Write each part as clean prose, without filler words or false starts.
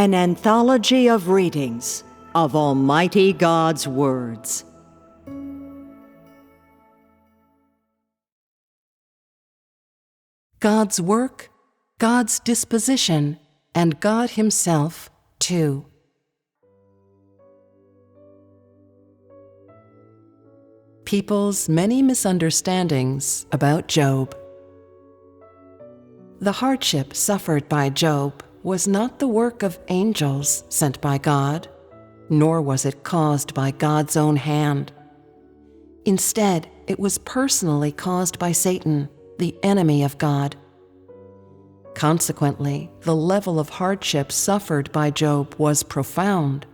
An anthology of readings of Almighty God's words. God's work, God's disposition, and God Himself, too. People's many misunderstandings about Job. The hardship suffered by Job was not the work of angels sent by God, nor was it caused by God's own hand. Instead, it was personally caused by Satan, the enemy of God. Consequently, the level of hardship suffered by Job was profound.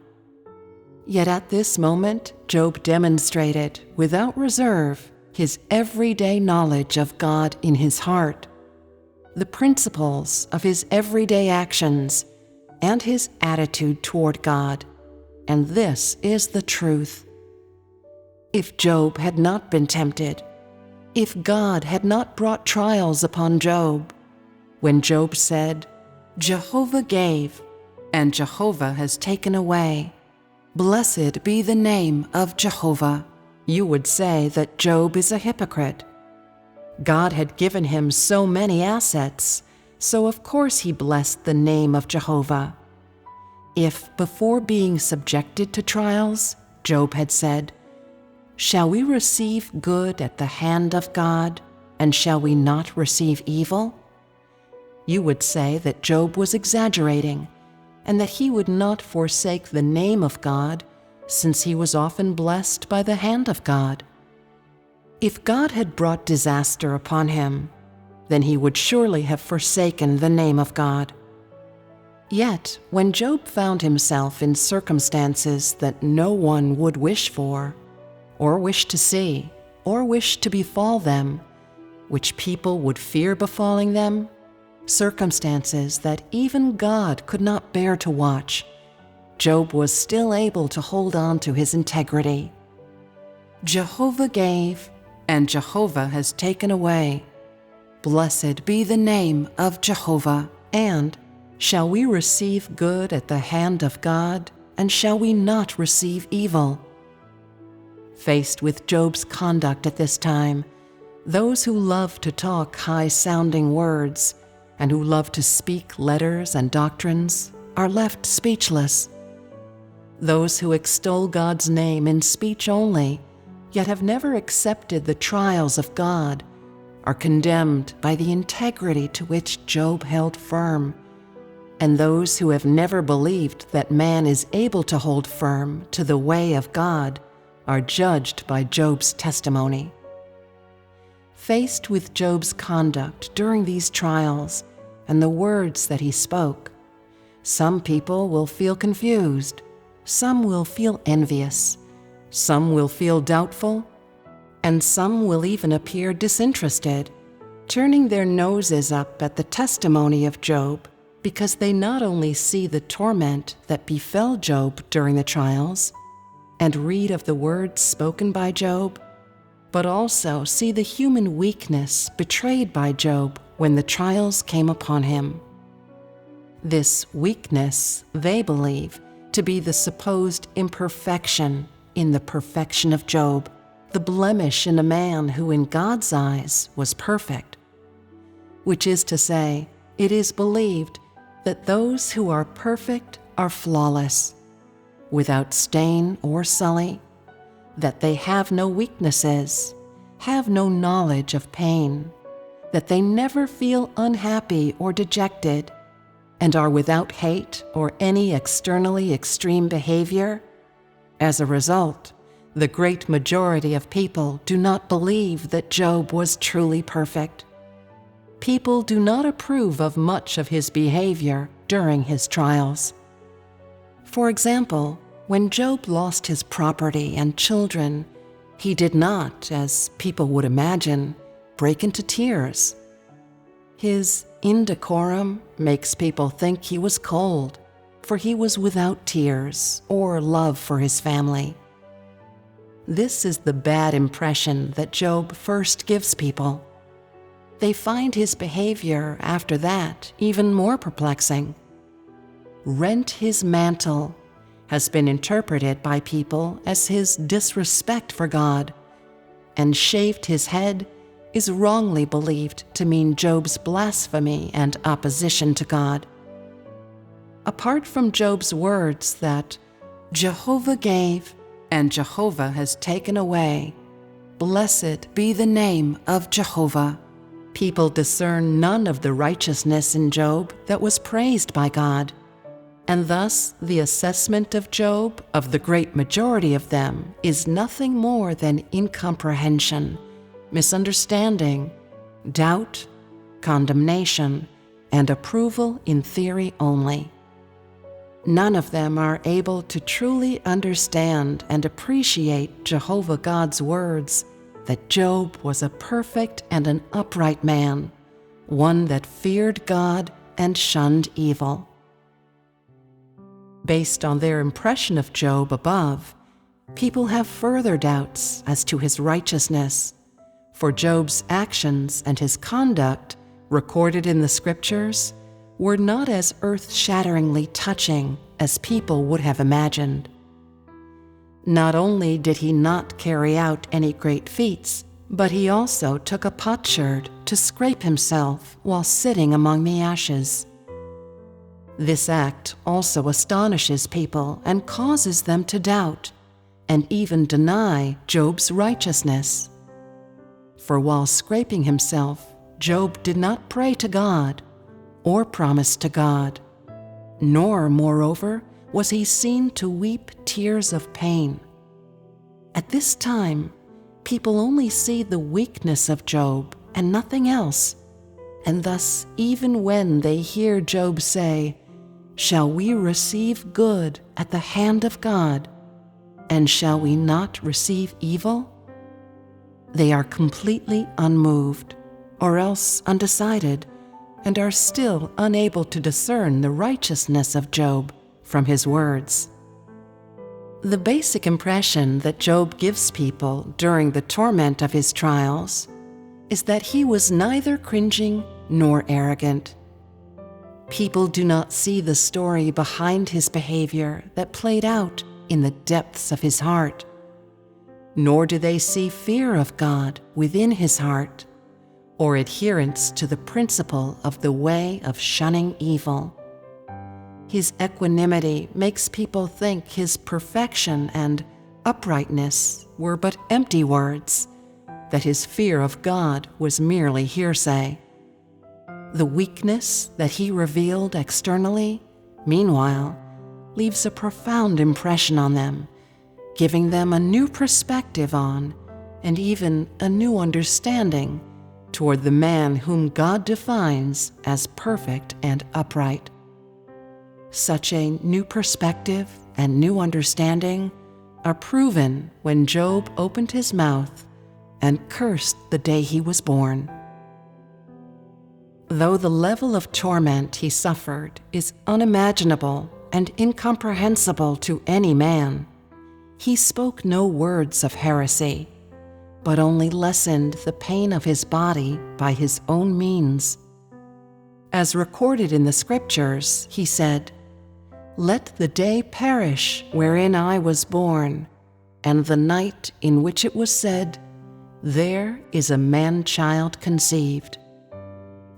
Yet at this moment, Job demonstrated, without reserve, his everyday knowledge of God in his heart, the principles of his everyday actions, and his attitude toward God. And this is the truth. If Job had not been tempted, if God had not brought trials upon Job, when Job said, "Jehovah gave, and Jehovah has taken away. Blessed be the name of Jehovah," you would say that Job is a hypocrite. God had given him so many assets, so of course he blessed the name of Jehovah. If, before being subjected to trials, Job had said, "Shall we receive good at the hand of God, and shall we not receive evil?" you would say that Job was exaggerating, and that he would not forsake the name of God, since he was often blessed by the hand of God. If God had brought disaster upon him, then he would surely have forsaken the name of God. Yet, when Job found himself in circumstances that no one would wish for, or wish to see, or wish to befall them, which people would fear befalling them, circumstances that even God could not bear to watch, Job was still able to hold on to his integrity. Jehovah gave, and Jehovah has taken away. Blessed be the name of Jehovah. And shall we receive good at the hand of God, and shall we not receive evil? Faced with Job's conduct at this time, those who love to talk high-sounding words and who love to speak letters and doctrines are left speechless. Those who extol God's name in speech only, yet have never accepted the trials of God, are condemned by the integrity to which Job held firm, and those who have never believed that man is able to hold firm to the way of God are judged by Job's testimony. Faced with Job's conduct during these trials and the words that he spoke, some people will feel confused, some will feel envious, some will feel doubtful, and some will even appear disinterested, turning their noses up at the testimony of Job because they not only see the torment that befell Job during the trials and read of the words spoken by Job, but also see the human weakness betrayed by Job when the trials came upon him. This weakness they believe to be the supposed imperfection in the perfection of Job, the blemish in a man who in God's eyes was perfect. Which is to say, it is believed that those who are perfect are flawless, without stain or sully, that they have no weaknesses, have no knowledge of pain, that they never feel unhappy or dejected, and are without hate or any externally extreme behavior. As a result, the great majority of people do not believe that Job was truly perfect. People do not approve of much of his behavior during his trials. For example, when Job lost his property and children, he did not, as people would imagine, break into tears. His indecorum makes people think he was cold, for he was without tears or love for his family. This is the bad impression that Job first gives people. They find his behavior after that even more perplexing. rent his mantle has been interpreted by people as his disrespect for God, and shaved his head is wrongly believed to mean Job's blasphemy and opposition to God. Apart from Job's words that Jehovah gave and Jehovah has taken away, blessed be the name of Jehovah, people discern none of the righteousness in Job that was praised by God, and thus the assessment of Job of the great majority of them is nothing more than incomprehension, misunderstanding, doubt, condemnation, and approval in theory only. None of them are able to truly understand and appreciate Jehovah God's words that Job was a perfect and an upright man, one that feared God and shunned evil. Based on their impression of Job above, people have further doubts as to his righteousness, for Job's actions and his conduct, recorded in the Scriptures, were not as earth-shatteringly touching as people would have imagined. Not only did he not carry out any great feats, but he also took a potsherd to scrape himself while sitting among the ashes. This act also astonishes people and causes them to doubt, and even deny Job's righteousness. For while scraping himself, Job did not pray to God or promise to God, nor, moreover, was he seen to weep tears of pain. At this time, people only see the weakness of Job and nothing else, and thus even when they hear Job say, "Shall we receive good at the hand of God, and shall we not receive evil?" they are completely unmoved, or else undecided, and are still unable to discern the righteousness of Job from his words. The basic impression that Job gives people during the torment of his trials is that he was neither cringing nor arrogant. People do not see the story behind his behavior that played out in the depths of his heart, nor do they see fear of God within his heart, or adherence to the principle of the way of shunning evil. His equanimity makes people think his perfection and uprightness were but empty words, that his fear of God was merely hearsay. The weakness that he revealed externally, meanwhile, leaves a profound impression on them, giving them a new perspective on, and even a new understanding toward the man whom God defines as perfect and upright. Such a new perspective and new understanding are proven when Job opened his mouth and cursed the day he was born. Though the level of torment he suffered is unimaginable and incomprehensible to any man, he spoke no words of heresy, but only lessened the pain of his body by his own means. As recorded in the Scriptures, he said, "Let the day perish wherein I was born, and the night in which it was said, There is a man-child conceived."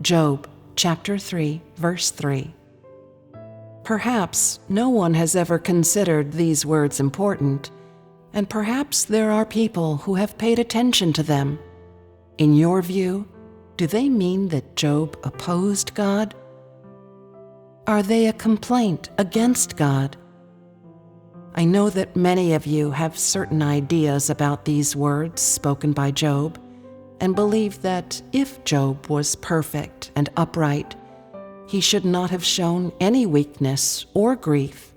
Job chapter 3, verse 3. Perhaps no one has ever considered these words important, and perhaps there are people who have paid attention to them. In your view, do they mean that Job opposed God? Are they a complaint against God? I know that many of you have certain ideas about these words spoken by Job, and believe that if Job was perfect and upright, he should not have shown any weakness or grief,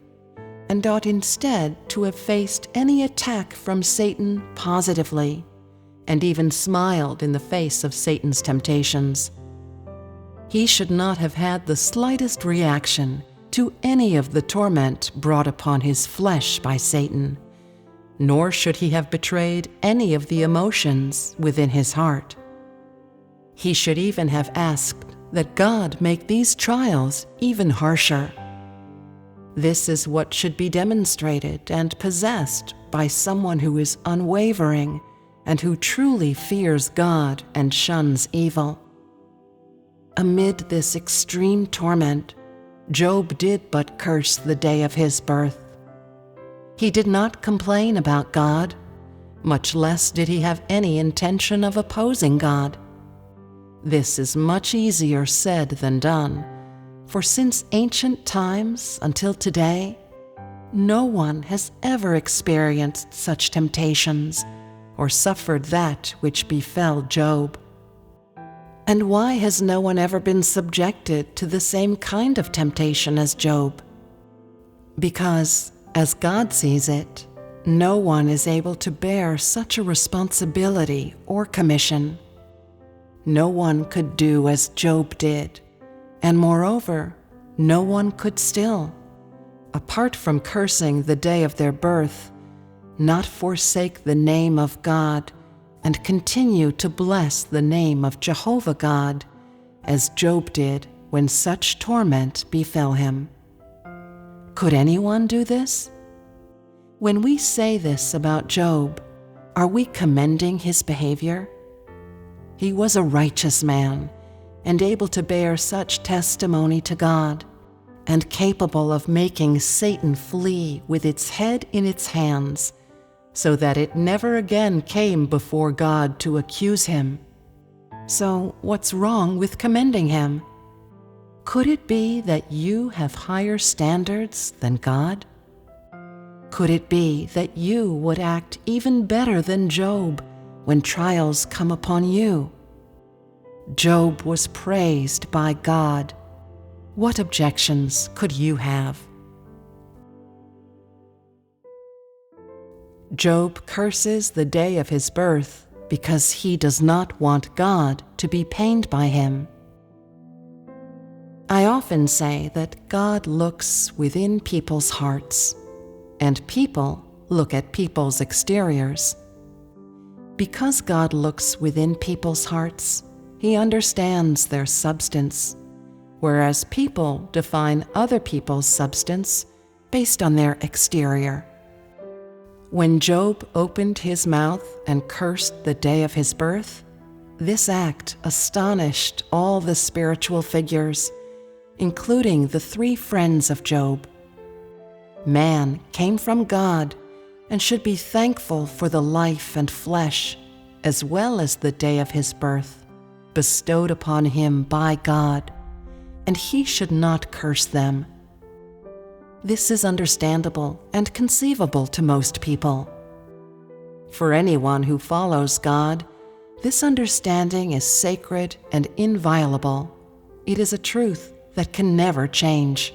and ought instead to have faced any attack from Satan positively, and even smiled in the face of Satan's temptations. He should not have had the slightest reaction to any of the torment brought upon his flesh by Satan, nor should he have betrayed any of the emotions within his heart. He should even have asked that God make these trials even harsher. This is what should be demonstrated and possessed by someone who is unwavering and who truly fears God and shuns evil. Amid this extreme torment, Job did but curse the day of his birth. He did not complain about God, much less did he have any intention of opposing God. This is much easier said than done, for since ancient times until today, no one has ever experienced such temptations or suffered that which befell Job. And why has no one ever been subjected to the same kind of temptation as Job? Because, as God sees it, no one is able to bear such a responsibility or commission. No one could do as Job did, and moreover, no one could still, apart from cursing the day of their birth, not forsake the name of God and continue to bless the name of Jehovah God, as Job did when such torment befell him. Could anyone do this? When we say this about Job, are we commending his behavior? He was a righteous man and able to bear such testimony to God, and capable of making Satan flee with its head in its hands, so that it never again came before God to accuse him. So what's wrong with commending him? Could it be that you have higher standards than God? Could it be that you would act even better than Job when trials come upon you? Job was praised by God. What objections could you have? Job curses the day of his birth because he does not want God to be pained by him. I often say that God looks within people's hearts, and people look at people's exteriors. Because God looks within people's hearts, he understands their substance, whereas people define other people's substance based on their exterior. When Job opened his mouth and cursed the day of his birth, this act astonished all the spiritual figures, including the 3 friends of Job. Man came from God and should be thankful for the life and flesh, as well as the day of his birth, bestowed upon him by God, and he should not curse them. This is understandable and conceivable to most people. For anyone who follows God, this understanding is sacred and inviolable. It is a truth that can never change.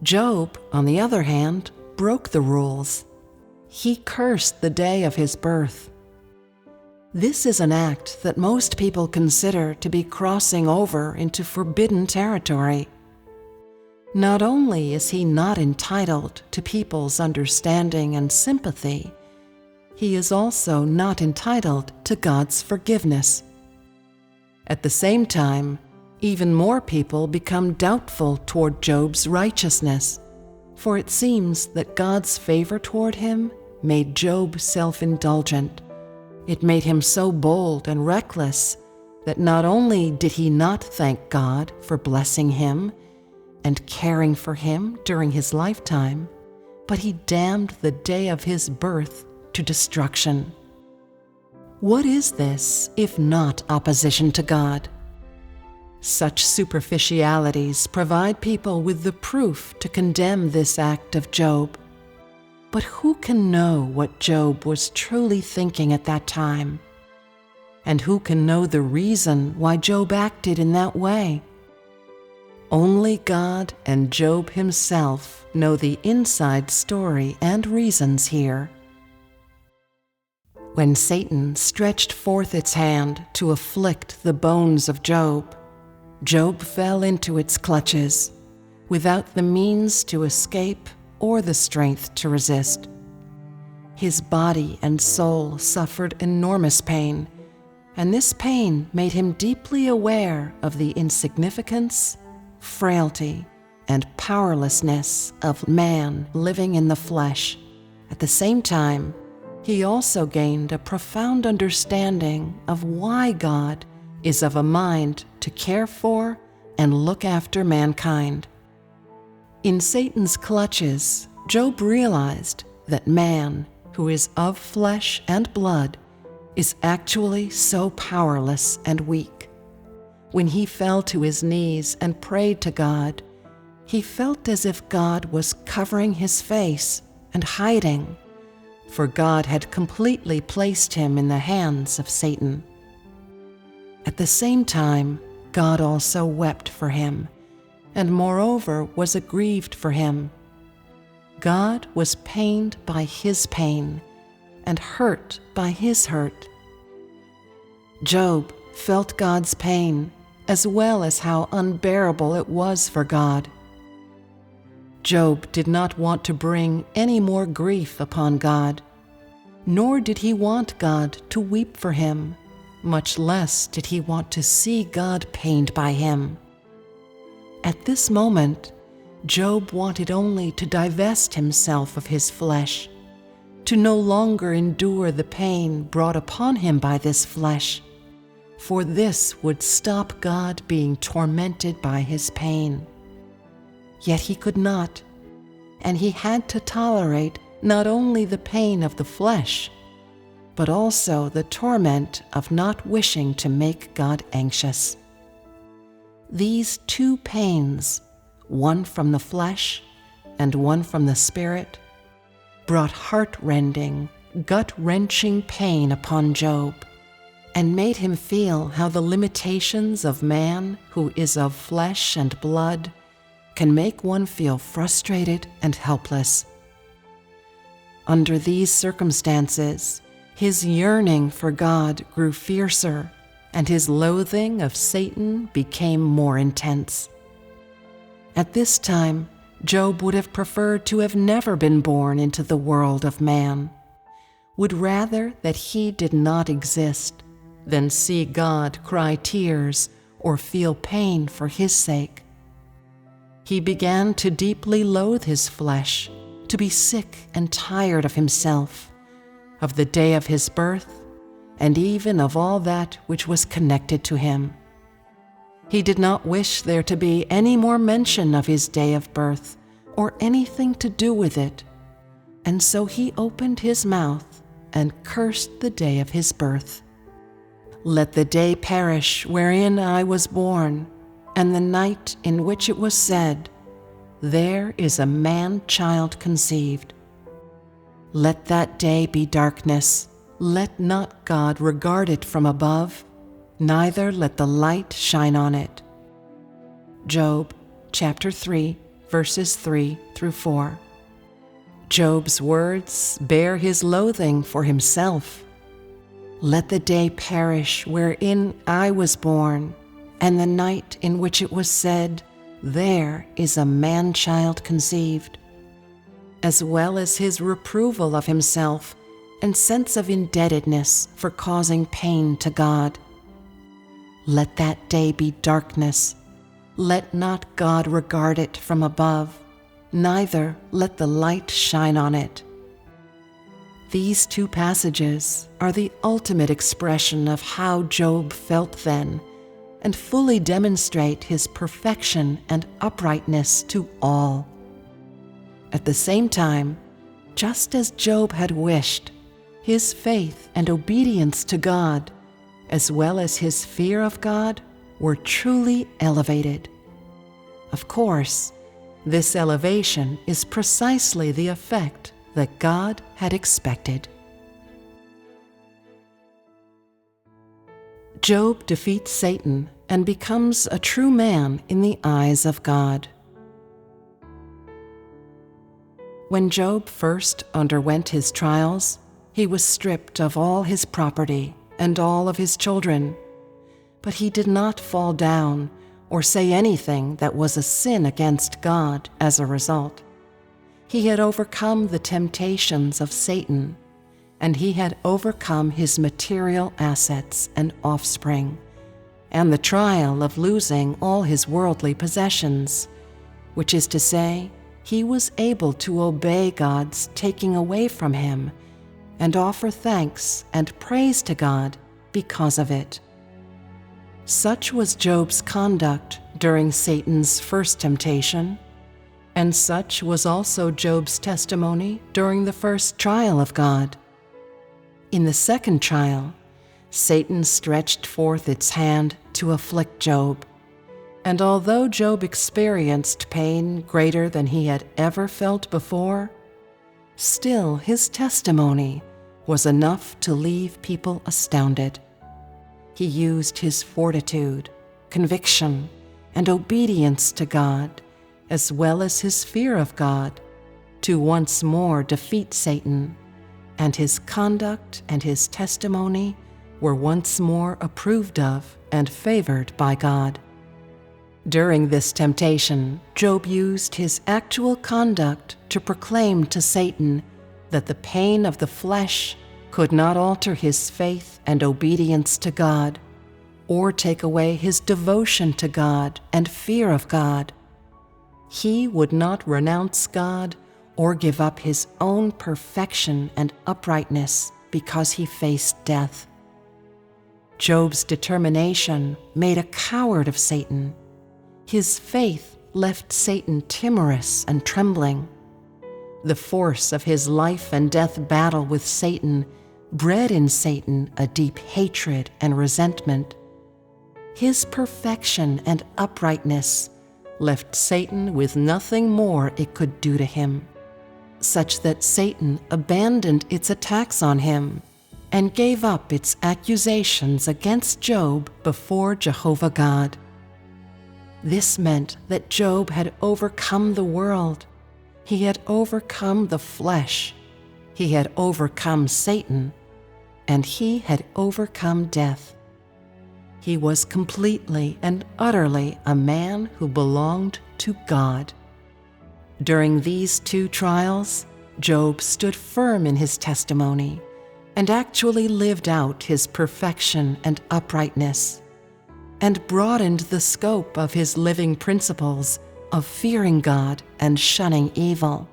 Job, on the other hand, broke the rules. He cursed the day of his birth. This is an act that most people consider to be crossing over into forbidden territory. Not only is he not entitled to people's understanding and sympathy, he is also not entitled to God's forgiveness. At the same time, even more people become doubtful toward Job's righteousness, for it seems that God's favor toward him made Job self-indulgent. It made him so bold and reckless that not only did he not thank God for blessing him and caring for him during his lifetime, but he damned the day of his birth to destruction. What is this if not opposition to God? Such superficialities provide people with the proof to condemn this act of Job. But who can know what Job was truly thinking at that time? And who can know the reason why Job acted in that way? Only God and Job himself know the inside story and reasons here. When Satan stretched forth its hand to afflict the bones of Job, Job fell into its clutches, without the means to escape or the strength to resist. His body and soul suffered enormous pain, and this pain made him deeply aware of the insignificance, frailty, and powerlessness of man living in the flesh. At the same time, he also gained a profound understanding of why God is of a mind to care for and look after mankind. In Satan's clutches, Job realized that man, who is of flesh and blood, is actually so powerless and weak. When he fell to his knees and prayed to God, he felt as if God was covering his face and hiding, for God had completely placed him in the hands of Satan. At the same time, God also wept for him, and moreover was aggrieved for him. God was pained by his pain, and hurt by his hurt. Job felt God's pain, as well as how unbearable it was for God. Job did not want to bring any more grief upon God, nor did he want God to weep for him, much less did he want to see God pained by him. At this moment, Job wanted only to divest himself of his flesh, to no longer endure the pain brought upon him by this flesh, for this would stop God being tormented by his pain. Yet he could not, and he had to tolerate not only the pain of the flesh, but also the torment of not wishing to make God anxious. These two pains, one from the flesh and one from the spirit, brought heart-rending, gut-wrenching pain upon Job, and made him feel how the limitations of man who is of flesh and blood can make one feel frustrated and helpless. Under these circumstances, his yearning for God grew fiercer, and his loathing of Satan became more intense. At this time, Job would have preferred to have never been born into the world of man, would rather that he did not exist than see God cry tears or feel pain for his sake. He began to deeply loathe his flesh, to be sick and tired of himself, of the day of his birth, and even of all that which was connected to him. He did not wish there to be any more mention of his day of birth or anything to do with it, and so he opened his mouth and cursed the day of his birth. Let the day perish wherein I was born, and the night in which it was said, there is a man-child conceived. Let that day be darkness. Let not God regard it from above, neither let the light shine on it. Job chapter 3, verses 3 through 4. Job's words bear his loathing for himself. Let the day perish wherein I was born, and the night in which it was said, there is a man-child conceived, as well as his reproval of himself and sense of indebtedness for causing pain to God. Let that day be darkness. Let not God regard it from above, neither let the light shine on it. These two passages are the ultimate expression of how Job felt then, and fully demonstrate his perfection and uprightness to all. At the same time, just as Job had wished, his faith and obedience to God, as well as his fear of God, were truly elevated. Of course, this elevation is precisely the effect that God had expected. Job defeats Satan and becomes a true man in the eyes of God. When Job first underwent his trials, he was stripped of all his property and all of his children, but he did not fall down or say anything that was a sin against God as a result. He had overcome the temptations of Satan, and he had overcome his material assets and offspring, and the trial of losing all his worldly possessions, which is to say, he was able to obey God's taking away from him and offer thanks and praise to God because of it. Such was Job's conduct during Satan's first temptation, and such was also Job's testimony during the first trial of God. In the second trial, Satan stretched forth its hand to afflict Job, and although Job experienced pain greater than he had ever felt before, still his testimony was enough to leave people astounded. He used his fortitude, conviction, and obedience to God, as well as his fear of God, to once more defeat Satan, and his conduct and his testimony were once more approved of and favored by God. During this temptation, Job used his actual conduct to proclaim to Satan that the pain of the flesh could not alter his faith and obedience to God, or take away his devotion to God and fear of God. He would not renounce God or give up his own perfection and uprightness because he faced death. Job's determination made a coward of Satan. His faith left Satan timorous and trembling. The force of his life and death battle with Satan bred in Satan a deep hatred and resentment. His perfection and uprightness left Satan with nothing more it could do to him, such that Satan abandoned its attacks on him and gave up its accusations against Job before Jehovah God. This meant that Job had overcome the world. He had overcome the flesh. He had overcome Satan, and he had overcome death. He was completely and utterly a man who belonged to God. During these two trials, Job stood firm in his testimony and actually lived out his perfection and uprightness, and broadened the scope of his living principles of fearing God and shunning evil.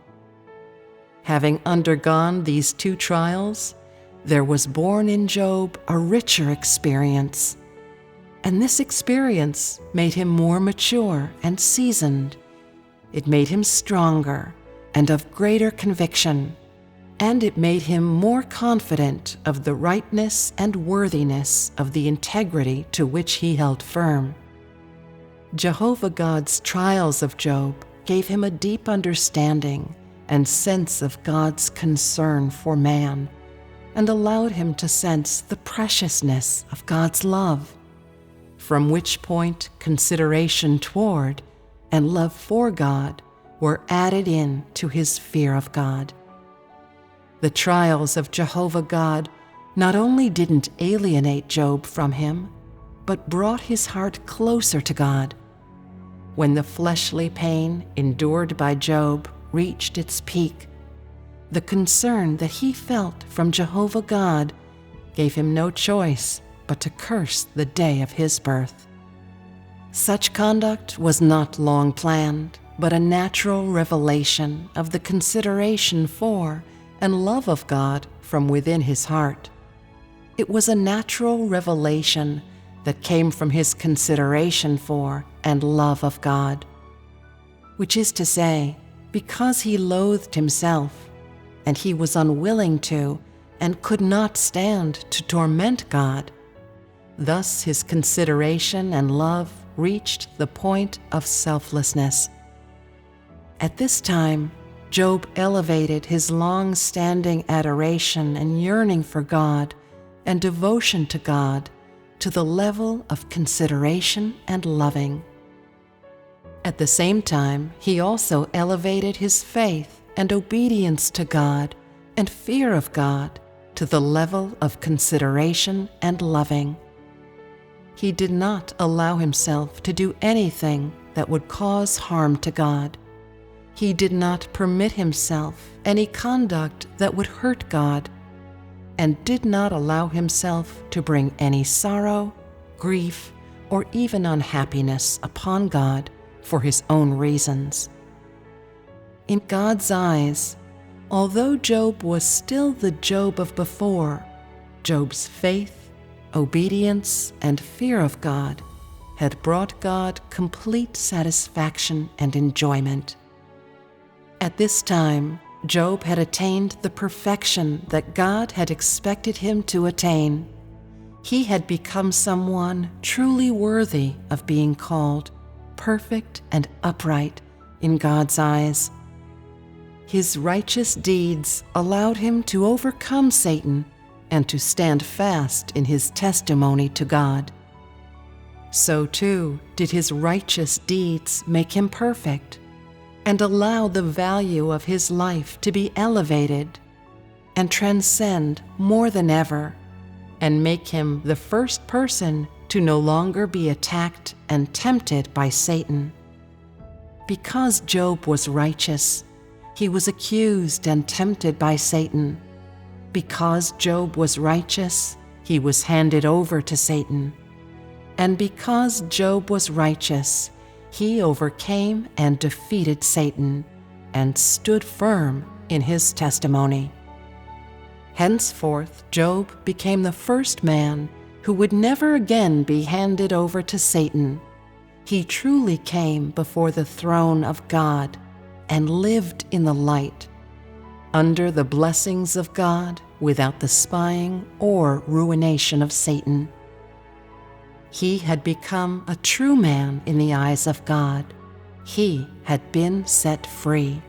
Having undergone these two trials, there was born in Job a richer experience, and this experience made him more mature and seasoned. It made him stronger and of greater conviction, and it made him more confident of the rightness and worthiness of the integrity to which he held firm. Jehovah God's trials of Job gave him a deep understanding and sense of God's concern for man, and allowed him to sense the preciousness of God's love, from which point consideration toward and love for God were added in to his fear of God. The trials of Jehovah God not only didn't alienate Job from him, but brought his heart closer to God. When the fleshly pain endured by Job reached its peak, the concern that he felt from Jehovah God gave him no choice but to curse the day of his birth. Such conduct was not long planned, but a natural revelation of the consideration for and love of God from within his heart. It was a natural revelation that came from his consideration for and love of God, which is to say, because he loathed himself, and he was unwilling to and could not stand to torment God. Thus his consideration and love reached the point of selflessness. At this time, Job elevated his long-standing adoration and yearning for God and devotion to God to the level of consideration and loving. At the same time, he also elevated his faith and obedience to God and fear of God to the level of consideration and loving. He did not allow himself to do anything that would cause harm to God. He did not permit himself any conduct that would hurt God, and did not allow himself to bring any sorrow, grief, or even unhappiness upon God for his own reasons. In God's eyes, although Job was still the Job of before, Job's faith, obedience, and fear of God had brought God complete satisfaction and enjoyment. At this time, Job had attained the perfection that God had expected him to attain. He had become someone truly worthy of being called perfect and upright in God's eyes. His righteous deeds allowed him to overcome Satan and to stand fast in his testimony to God. So too did his righteous deeds make him perfect and allow the value of his life to be elevated and transcend more than ever, and make him the first person to no longer be attacked and tempted by Satan. Because Job was righteous, he was accused and tempted by Satan. Because Job was righteous, he was handed over to Satan. And because Job was righteous, he overcame and defeated Satan and stood firm in his testimony. Henceforth, Job became the first man who would never again be handed over to Satan. He truly came before the throne of God and lived in the light, under the blessings of God without the spying or ruination of Satan. He had become a true man in the eyes of God. He had been set free.